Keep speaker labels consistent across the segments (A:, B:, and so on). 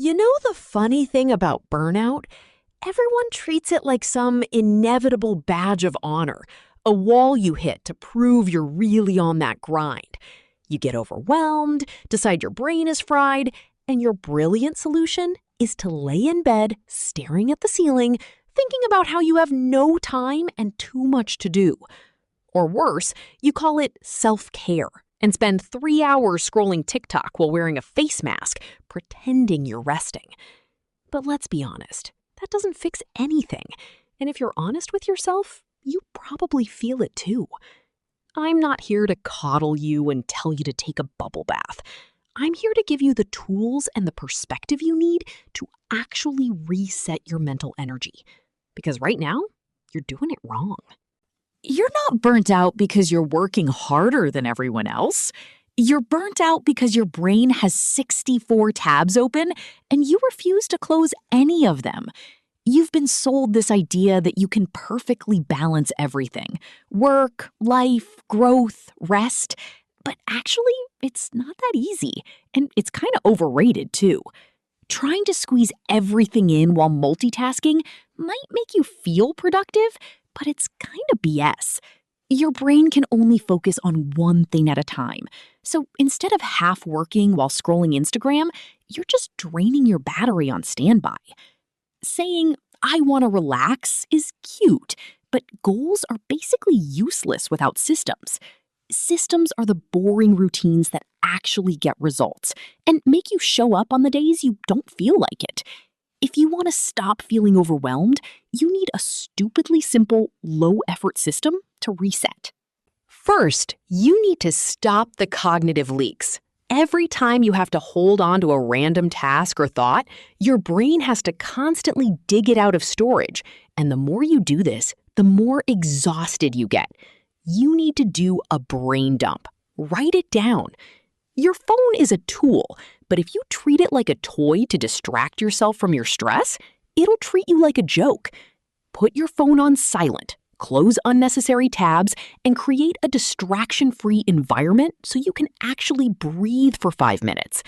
A: You know the funny thing about burnout? Everyone treats it like some inevitable badge of honor, a wall you hit to prove you're really on that grind. You get overwhelmed, decide your brain is fried, and your brilliant solution is to lay in bed, staring at the ceiling, thinking about how you have no time and too much to do. Or worse, you call it self-care and spend 3 hours scrolling TikTok while wearing a face mask, pretending you're resting. But let's be honest, that doesn't fix anything. And if you're honest with yourself, you probably feel it too. I'm not here to coddle you and tell you to take a bubble bath. I'm here to give you the tools and the perspective you need to actually reset your mental energy. Because right now, you're doing it wrong.
B: You're not burnt out because you're working harder than everyone else. You're burnt out because your brain has 64 tabs open and you refuse to close any of them. You've been sold this idea that you can perfectly balance everything: work, life, growth, rest. But actually, it's not that easy, and it's kind of overrated too. Trying to squeeze everything in while multitasking might make you feel productive, but it's kind of BS. Your brain can only focus on one thing at a time. So instead of half working while scrolling Instagram, you're just draining your battery on standby. Saying, "I want to relax" is cute, but goals are basically useless without systems. Systems are the boring routines that actually get results and make you show up on the days you don't feel like it. If you want to stop feeling overwhelmed, you need a stupidly simple, low-effort system to reset.
A: First, you need to stop the cognitive leaks. Every time you have to hold on to a random task or thought, your brain has to constantly dig it out of storage. And the more you do this, the more exhausted you get. You need to do a brain dump. Write it down. Your phone is a tool, but if you treat it like a toy to distract yourself from your stress, it'll treat you like a joke. Put your phone on silent, close unnecessary tabs, and create a distraction-free environment so you can actually breathe for 5 minutes.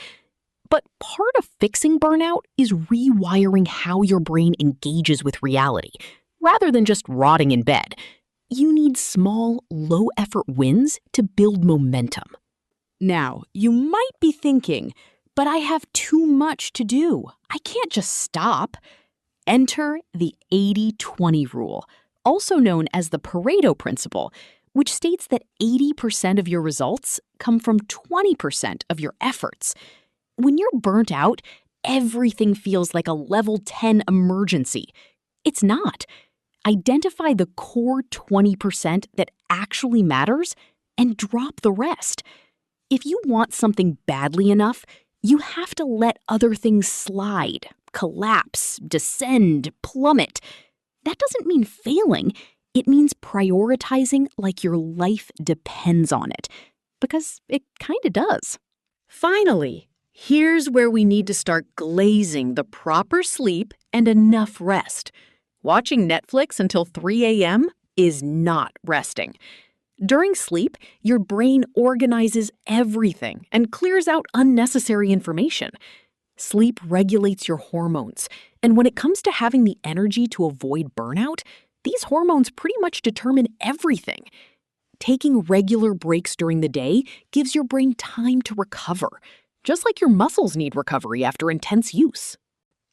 A: But part of fixing burnout is rewiring how your brain engages with reality, rather than just rotting in bed. You need small, low-effort wins to build momentum. Now, you might be thinking, but I have too much to do. I can't just stop. Enter the 80-20 rule, also known as the Pareto principle, which states that 80% of your results come from 20% of your efforts. When you're burnt out, everything feels like a level 10 emergency. It's not. Identify the core 20% that actually matters and drop the rest. If you want something badly enough, you have to let other things slide, collapse, descend, plummet. That doesn't mean failing. It means prioritizing like your life depends on it, because it kind of does. Finally, here's where we need to start glazing the proper sleep and enough rest. Watching Netflix until 3 a.m. is not resting. During sleep, your brain organizes everything and clears out unnecessary information. Sleep regulates your hormones, and when it comes to having the energy to avoid burnout, these hormones pretty much determine everything. Taking regular breaks during the day gives your brain time to recover, just like your muscles need recovery after intense use.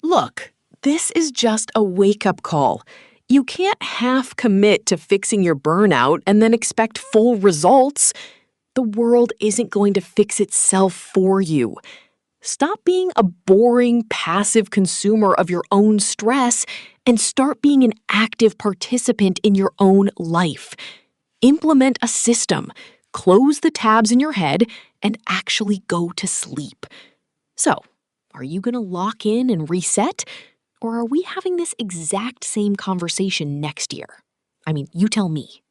A: Look, this is just a wake-up call. You can't half commit to fixing your burnout and then expect full results. The world isn't going to fix itself for you. Stop being a boring, passive consumer of your own stress and start being an active participant in your own life. Implement a system, close the tabs in your head, and actually go to sleep. So, are you going to lock in and reset? Or are we having this exact same conversation next year? I mean, you tell me.